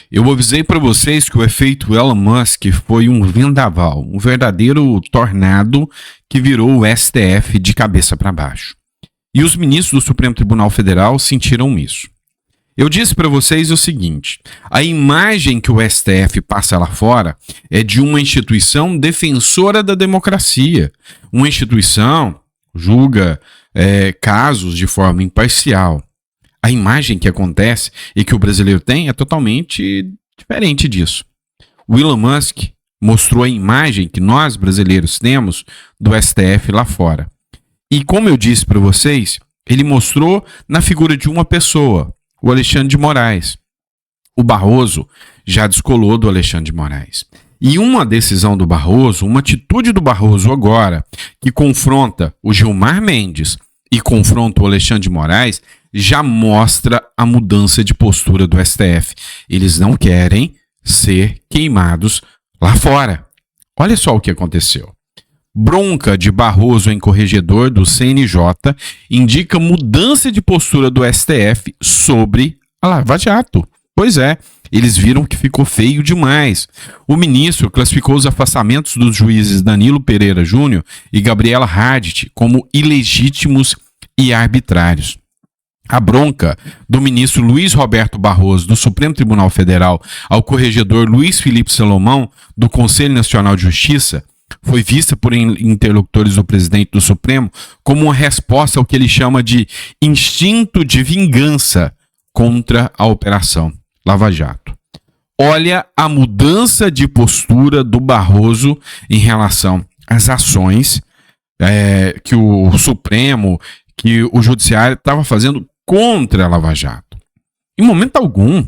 Eu avisei para vocês que o efeito Elon Musk foi um vendaval, um verdadeiro tornado que virou o STF de cabeça para baixo. E os ministros do Supremo Tribunal Federal sentiram isso. Eu disse para vocês o seguinte: a imagem que o STF passa lá fora é de uma instituição defensora da democracia, uma instituição que julga casos de forma imparcial. A imagem que acontece e que o brasileiro tem é totalmente diferente disso. O Elon Musk mostrou a imagem que nós brasileiros temos do STF lá fora. E como eu disse para vocês, ele mostrou na figura de uma pessoa, o Alexandre de Moraes. O Barroso já descolou do Alexandre de Moraes. E uma decisão do Barroso, uma atitude do Barroso agora, que confronta o Gilmar Mendes e confronta o Alexandre de Moraes, já mostra a mudança de postura do STF. Eles não querem ser queimados lá fora. Olha só o que aconteceu. Bronca de Barroso em corregedor do CNJ indica mudança de postura do STF sobre a Lava Jato. Pois é, eles viram que ficou feio demais. O ministro classificou os afastamentos dos juízes Danilo Pereira Júnior e Gabriela Hadid como ilegítimos e arbitrários. A bronca do ministro Luiz Roberto Barroso, do Supremo Tribunal Federal, ao corregedor Luiz Felipe Salomão, do Conselho Nacional de Justiça, foi vista por interlocutores do presidente do Supremo como uma resposta ao que ele chama de instinto de vingança contra a Operação Lava Jato. Olha a mudança de postura do Barroso em relação às ações que o Supremo, que o Judiciário estava fazendo contra a Lava Jato. Em momento algum,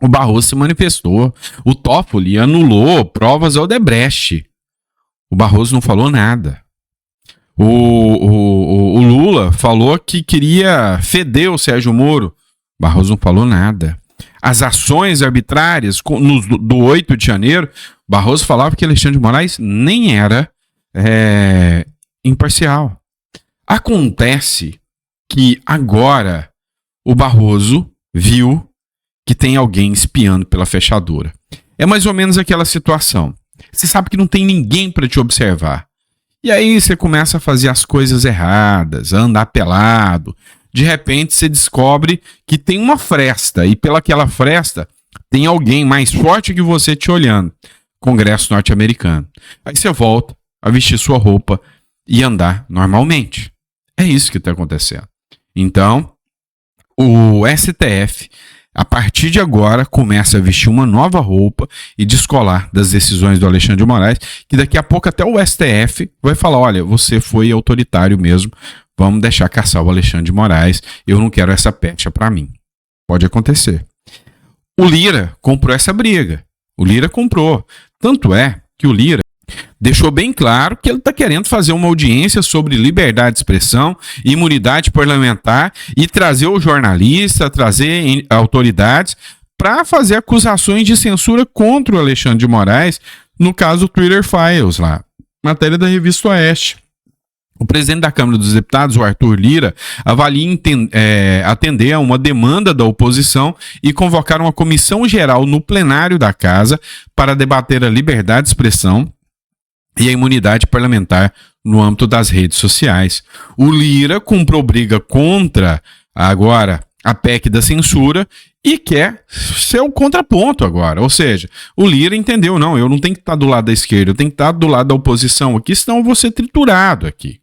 o Barroso se manifestou. O Toffoli anulou provas ao Odebrecht. O Barroso não falou nada. O Lula falou que queria feder o Sérgio Moro. O Barroso não falou nada. As ações arbitrárias do 8 de janeiro, o Barroso falava que Alexandre de Moraes nem era imparcial. Acontece que agora o Barroso viu que tem alguém espiando pela fechadura. É mais ou menos aquela situação. Você sabe que não tem ninguém para te observar. E aí você começa a fazer as coisas erradas, a andar pelado. De repente você descobre que tem uma fresta e pelaquela fresta tem alguém mais forte que você te olhando. Congresso norte-americano. Aí você volta a vestir sua roupa e andar normalmente. É isso que está acontecendo. Então, o STF, a partir de agora, começa a vestir uma nova roupa e descolar das decisões do Alexandre de Moraes, que daqui a pouco até o STF vai falar: olha, você foi autoritário mesmo, vamos deixar caçar o Alexandre de Moraes, eu não quero essa pecha para mim. Pode acontecer. O Lira comprou essa briga. O Lira comprou. Tanto é que o Lira deixou bem claro que ele está querendo fazer uma audiência sobre liberdade de expressão, imunidade parlamentar e trazer o jornalista, trazer autoridades para fazer acusações de censura contra o Alexandre de Moraes, no caso do Twitter Files lá, matéria da Revista Oeste. O presidente da Câmara dos Deputados, o Arthur Lira, avalia atender a uma demanda da oposição e convocar uma comissão geral no plenário da Casa para debater a liberdade de expressão e a imunidade parlamentar no âmbito das redes sociais. O Lira comprou briga contra agora a PEC da censura e quer ser o contraponto agora. Ou seja, o Lira entendeu: não, eu não tenho que estar do lado da esquerda, eu tenho que estar do lado da oposição aqui, senão eu vou ser triturado aqui.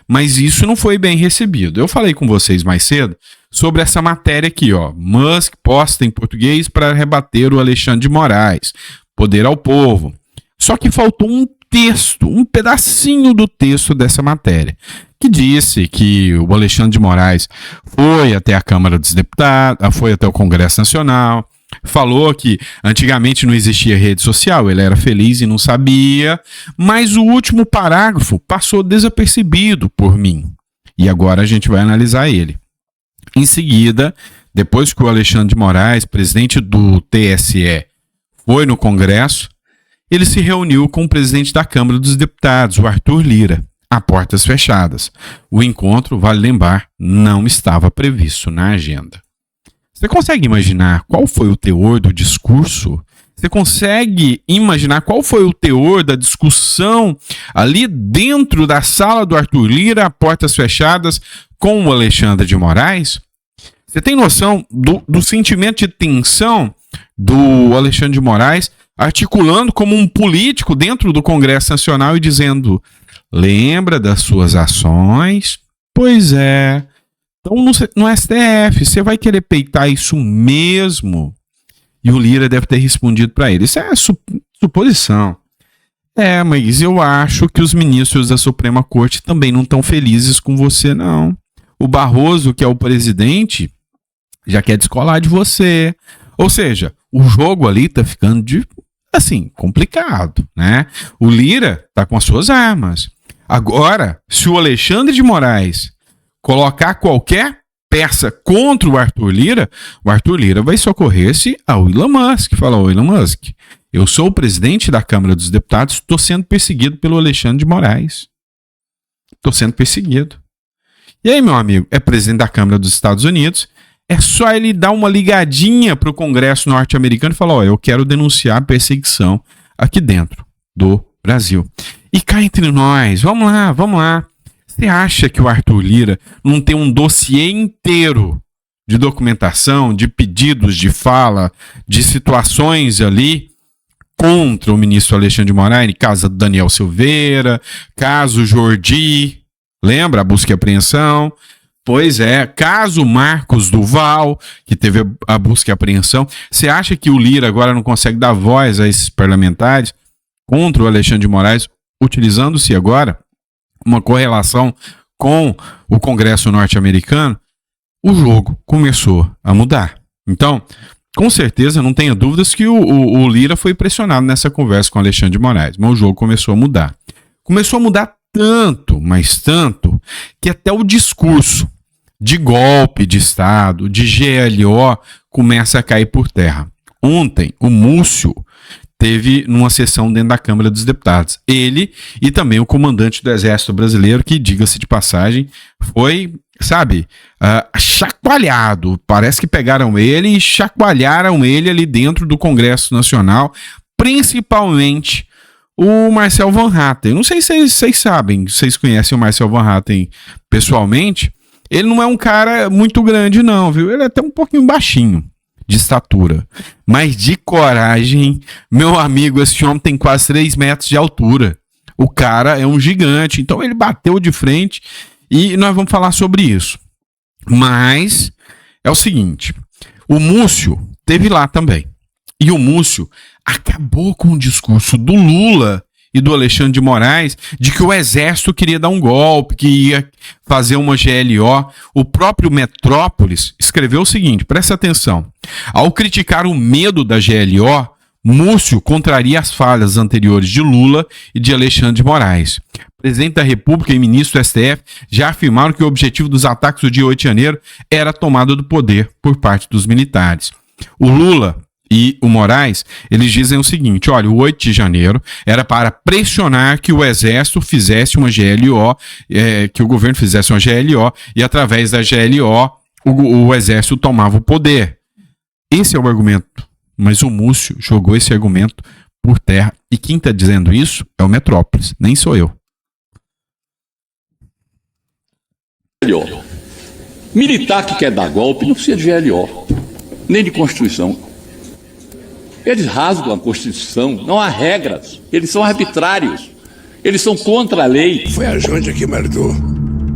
Mas isso não foi bem recebido. Eu falei com vocês mais cedo sobre essa matéria aqui, ó. Musk posta em português para rebater o Alexandre de Moraes. Poder ao povo. Só que faltou um texto, um pedacinho do texto dessa matéria, que disse que o Alexandre de Moraes foi até a Câmara dos Deputados, foi até o Congresso Nacional, falou que antigamente não existia rede social, ele era feliz e não sabia, mas o último parágrafo passou desapercebido por mim. E agora a gente vai analisar ele. Em seguida, depois que o Alexandre de Moraes, presidente do TSE, foi no Congresso, ele se reuniu com o presidente da Câmara dos Deputados, o Arthur Lira, a portas fechadas. O encontro, vale lembrar, não estava previsto na agenda. Você consegue imaginar qual foi o teor do discurso? Você consegue imaginar qual foi o teor da discussão ali dentro da sala do Arthur Lira, a portas fechadas, com o Alexandre de Moraes? Você tem noção do sentimento de tensão do Alexandre de Moraes articulando como um político dentro do Congresso Nacional e dizendo: lembra das suas ações? Pois é. Então no STF, você vai querer peitar isso mesmo? E o Lira deve ter respondido para ele. Isso é suposição. Mas eu acho que os ministros da Suprema Corte também não estão felizes com você, não. O Barroso, que é o presidente, já quer descolar de você. Ou seja, o jogo ali tá ficando complicado, né? O Lira tá com as suas armas. Agora, se o Alexandre de Moraes colocar qualquer peça contra o Arthur Lira vai socorrer-se ao Elon Musk. Fala: ô Elon Musk, eu sou o presidente da Câmara dos Deputados, estou sendo perseguido pelo Alexandre de Moraes. Estou sendo perseguido. E aí, meu amigo, é presidente da Câmara dos Estados Unidos, é só ele dar uma ligadinha para o Congresso norte-americano e falar: eu quero denunciar a perseguição aqui dentro do Brasil. E cá entre nós, vamos lá. Você acha que o Arthur Lira não tem um dossiê inteiro de documentação, de pedidos de fala, de situações ali contra o ministro Alexandre de Moraes, caso Daniel Silveira, caso Jordi, lembra a busca e apreensão? Pois é, caso Marcos Duval, que teve a busca e apreensão. Você acha que o Lira agora não consegue dar voz a esses parlamentares contra o Alexandre de Moraes, utilizando-se agora uma correlação com o Congresso norte-americano? O jogo começou a mudar. Então, com certeza, não tenha dúvidas que o Lira foi pressionado nessa conversa com o Alexandre de Moraes, mas o jogo começou a mudar. Começou a mudar tanto, mas tanto, que até o discurso de golpe de Estado, de GLO, começa a cair por terra. Ontem, o Múcio teve numa sessão dentro da Câmara dos Deputados. Ele e também o comandante do Exército Brasileiro, que, diga-se de passagem, foi, chacoalhado. Parece que pegaram ele e chacoalharam ele ali dentro do Congresso Nacional, principalmente o Marcel Van Hatten. Não sei se vocês sabem, vocês conhecem o Marcel Van Hatten pessoalmente. Ele não é um cara muito grande, não, viu? Ele é até um pouquinho baixinho de estatura. Mas de coragem, meu amigo, esse homem tem quase 3 metros de altura. O cara é um gigante. Então ele bateu de frente e nós vamos falar sobre isso. Mas é o seguinte, o Múcio teve lá também. E o Múcio acabou com o discurso do Lula e do Alexandre de Moraes de que o Exército queria dar um golpe, que ia fazer uma GLO. O próprio Metrópolis escreveu o seguinte, presta atenção: ao criticar o medo da GLO, Múcio contraria as falhas anteriores de Lula e de Alexandre de Moraes. O presidente da República e ministro do STF já afirmaram que o objetivo dos ataques do dia 8 de janeiro era a tomada do poder por parte dos militares. O Lula e o Moraes, eles dizem o seguinte: olha, o 8 de janeiro era para pressionar que o Exército fizesse uma GLO, que o governo fizesse uma GLO, e através da GLO o Exército tomava o poder. Esse é o argumento. Mas o Múcio jogou esse argumento por terra. E quem está dizendo isso é o Metrópolis, nem sou eu. Militar que quer dar golpe não precisa de GLO, nem de Constituição. Eles rasgam a Constituição, não há regras, eles são arbitrários, eles são contra a lei. Foi a gente que mandou,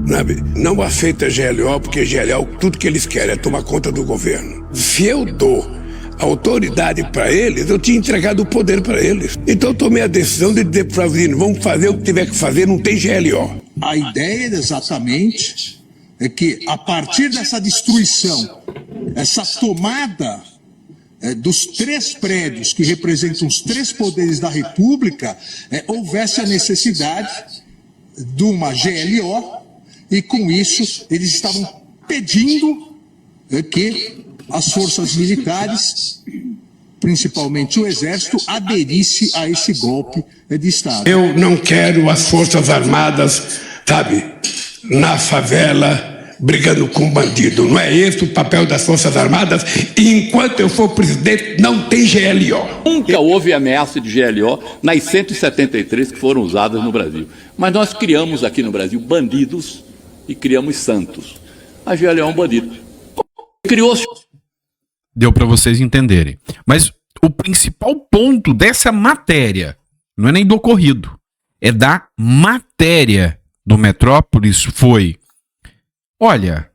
sabe? Não aceita GLO, porque GLO, tudo que eles querem é tomar conta do governo. Se eu dou autoridade para eles, eu tinha entregado o poder para eles. Então eu tomei a decisão de dizer para eles: vamos fazer o que tiver que fazer, não tem GLO. A ideia exatamente é que, a partir dessa destruição, essa tomada dos 3 prédios que representam os 3 poderes da República, houvesse a necessidade de uma GLO, e com isso eles estavam pedindo que as forças militares, principalmente o Exército, aderisse a esse golpe de Estado. Eu não quero as Forças Armadas, sabe, na favela, brigando com bandido. Não é esse o papel das Forças Armadas. E enquanto eu for presidente, não tem GLO. Nunca houve ameaça de GLO nas 173 que foram usadas no Brasil. Mas nós criamos aqui no Brasil bandidos e criamos santos. A GLO é um bandido. Criou-se. Deu para vocês entenderem. Mas o principal ponto dessa matéria não é nem do ocorrido, é da matéria do Metrópolis foi: olha,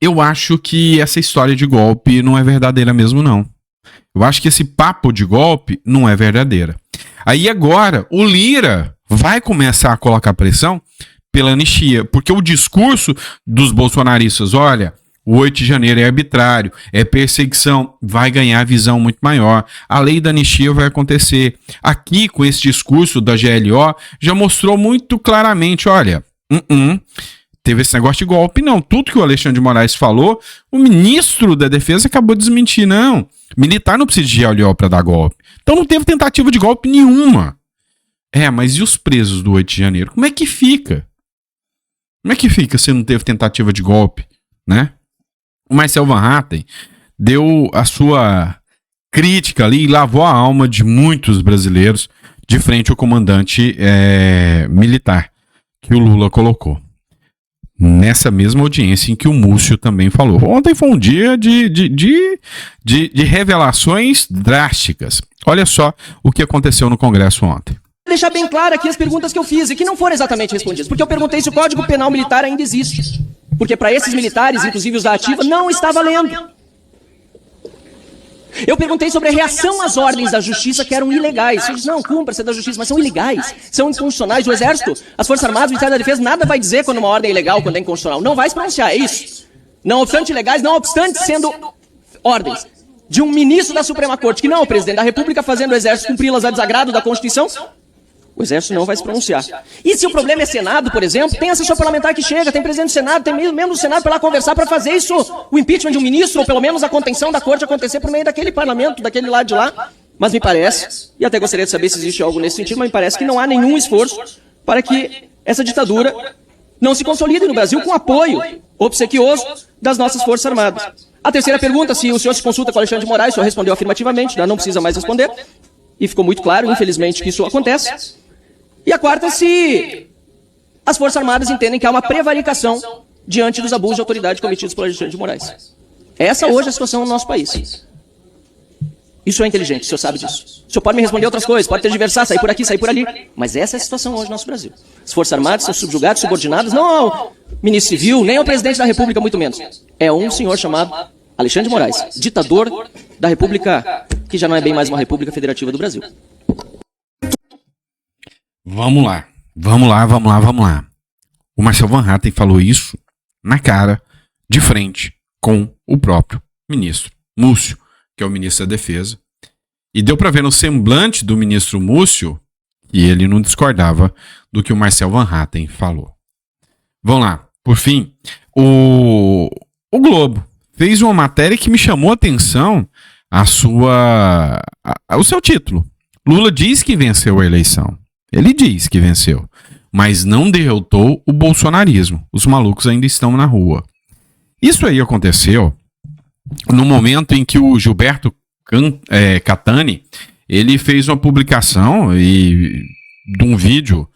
eu acho que essa história de golpe não é verdadeira mesmo, não. Eu acho que esse papo de golpe não é verdadeira. Aí agora o Lira vai começar a colocar pressão pela anistia, porque o discurso dos bolsonaristas, olha, o 8 de janeiro é arbitrário, é perseguição, vai ganhar visão muito maior. A lei da anistia vai acontecer. Aqui, com esse discurso da GLO, já mostrou muito claramente, olha, teve esse negócio de golpe, não. Tudo que o Alexandre de Moraes falou, o ministro da Defesa acabou de desmentir, não. Militar não precisa de GLO para dar golpe. Então não teve tentativa de golpe nenhuma. Mas e os presos do 8 de janeiro? Como é que fica? Como é que fica se não teve tentativa de golpe, né? O Marcel Van Hatten deu a sua crítica ali e lavou a alma de muitos brasileiros de frente ao comandante militar que o Lula colocou. Nessa mesma audiência em que o Múcio também falou. Ontem foi um dia de revelações drásticas. Olha só o que aconteceu no Congresso ontem. Deixar bem claro aqui as perguntas que eu fiz e que não foram exatamente respondidas, porque eu perguntei se o Código Penal Militar ainda existe. Porque para esses militares, inclusive os da ativa, não está valendo. Eu perguntei sobre a reação às ordens da justiça que eram ilegais. Eles não, cumpra-se da justiça, mas são ilegais, são inconstitucionais. O Exército, as Forças Armadas, o Ministério da Defesa, nada vai dizer quando uma ordem é ilegal, quando é inconstitucional. Não vai se pronunciar, é isso. Não obstante ilegais, não obstante sendo ordens de um ministro da Suprema Corte, que não é o presidente da República, fazendo o Exército cumpri-las a desagrado da Constituição, o Exército não vai se pronunciar. E se o problema é Senado, por exemplo, tem assessor parlamentar que chega, tem presidente do Senado, tem membro do Senado para lá conversar para fazer isso, o impeachment de um ministro, ou pelo menos a contenção da Corte acontecer por meio daquele parlamento, daquele lado de lá. Mas me parece, e até gostaria de saber se existe algo nesse sentido, mas me parece que não há nenhum esforço para que essa ditadura não se consolide no Brasil com apoio obsequioso das nossas Forças Armadas. A terceira pergunta, se o senhor se consulta com o Alexandre de Moraes, o senhor respondeu afirmativamente, não precisa mais responder, e ficou muito claro, infelizmente, que isso acontece. E a quarta, se as Forças Armadas entendem que há uma prevaricação diante dos abusos de autoridade cometidos pelo Alexandre de Moraes. Essa hoje é a situação no nosso país. Isso é inteligente, o senhor sabe disso. O senhor pode me responder outras coisas, pode tergiversar, sair por aqui, sair por ali. Mas essa é a situação hoje no nosso Brasil. As Forças Armadas são subjugadas, subordinadas, não ao ministro civil, nem ao presidente da República, muito menos. É um senhor chamado Alexandre de Moraes, ditador da República, que já não é bem mais uma República Federativa do Brasil. Vamos lá. O Marcel Van Hatten falou isso na cara, de frente, com o próprio ministro Múcio, que é o ministro da Defesa. E deu para ver no semblante do ministro Múcio que ele não discordava do que o Marcel Van Hatten falou. Vamos lá. Por fim, o Globo fez uma matéria que me chamou a atenção o seu título. Lula diz que venceu a eleição. Ele diz que venceu, mas não derrotou o bolsonarismo. Os malucos ainda estão na rua. Isso aí aconteceu no momento em que o Gilberto Catani, ele fez uma publicação de um vídeo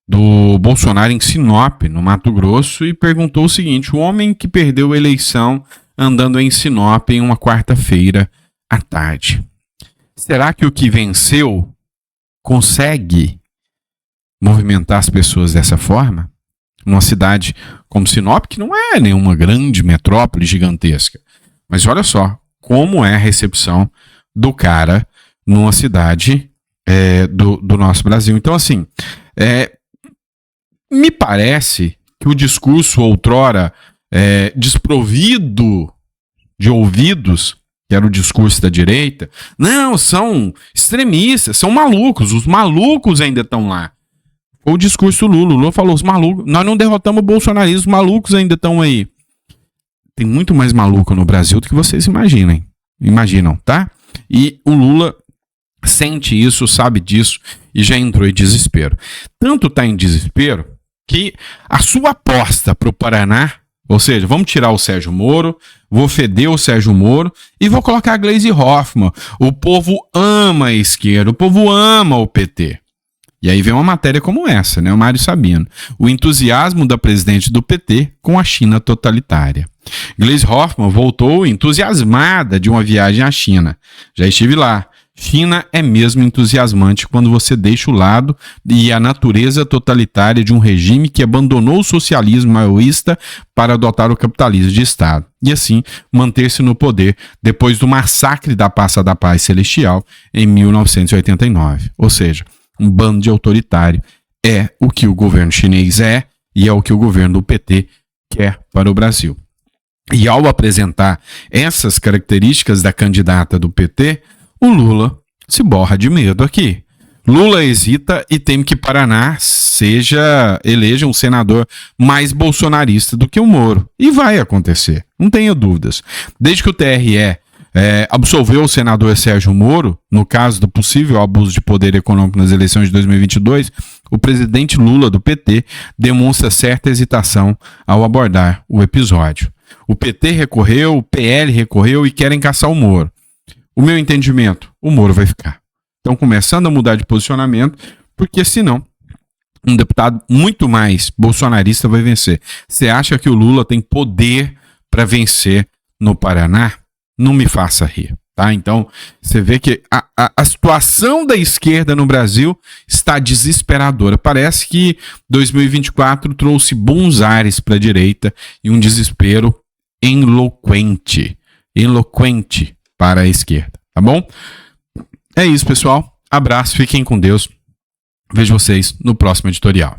do Bolsonaro em Sinop, no Mato Grosso, e perguntou o seguinte: o homem que perdeu a eleição andando em Sinop em uma quarta-feira à tarde. Será que o que venceu consegue movimentar as pessoas dessa forma? Numa cidade como Sinop, que não é nenhuma grande metrópole gigantesca. Mas olha só como é a recepção do cara numa cidade do nosso Brasil. Então, assim, me parece que o discurso outrora desprovido de ouvidos, que era o discurso da direita, não, são extremistas, são malucos, os malucos ainda estão lá. O discurso do Lula. O Lula falou, os malucos, nós não derrotamos o bolsonarismo, os malucos ainda estão aí. Tem muito mais maluco no Brasil do que vocês imaginam, tá? E o Lula sente isso, sabe disso e já entrou em desespero. Tanto está em desespero que a sua aposta para o Paraná Ou seja, vamos tirar o Sérgio Moro, vou feder o Sérgio Moro e vou colocar a Gleisi Hoffmann. O povo ama a esquerda, o povo ama o PT. E aí vem uma matéria como essa, né? O Mário Sabino. O entusiasmo da presidente do PT com a China totalitária. Gleisi Hoffmann voltou entusiasmada de uma viagem à China. Já estive lá. China é mesmo entusiasmante quando você deixa o lado e a natureza totalitária de um regime que abandonou o socialismo maoísta para adotar o capitalismo de Estado e assim manter-se no poder depois do massacre da Praça da Paz Celestial em 1989. Ou seja, um bando de autoritário é o que o governo chinês é e é o que o governo do PT quer para o Brasil. E ao apresentar essas características da candidata do PT, o Lula se borra de medo aqui. Lula hesita e teme que Paraná eleja um senador mais bolsonarista do que o Moro. E vai acontecer, não tenha dúvidas. Desde que o TRE absolveu o senador Sérgio Moro, no caso do possível abuso de poder econômico nas eleições de 2022, o presidente Lula do PT demonstra certa hesitação ao abordar o episódio. O PT recorreu, o PL recorreu e querem caçar o Moro. O meu entendimento, o Moro vai ficar. Estão começando a mudar de posicionamento, porque senão um deputado muito mais bolsonarista vai vencer. Você acha que o Lula tem poder para vencer no Paraná? Não me faça rir, tá? Então, você vê que a situação da esquerda no Brasil está desesperadora. Parece que 2024 trouxe bons ares para a direita e um desespero eloquente para a esquerda, tá bom? É isso, pessoal. Abraço, fiquem com Deus. Vejo vocês no próximo editorial.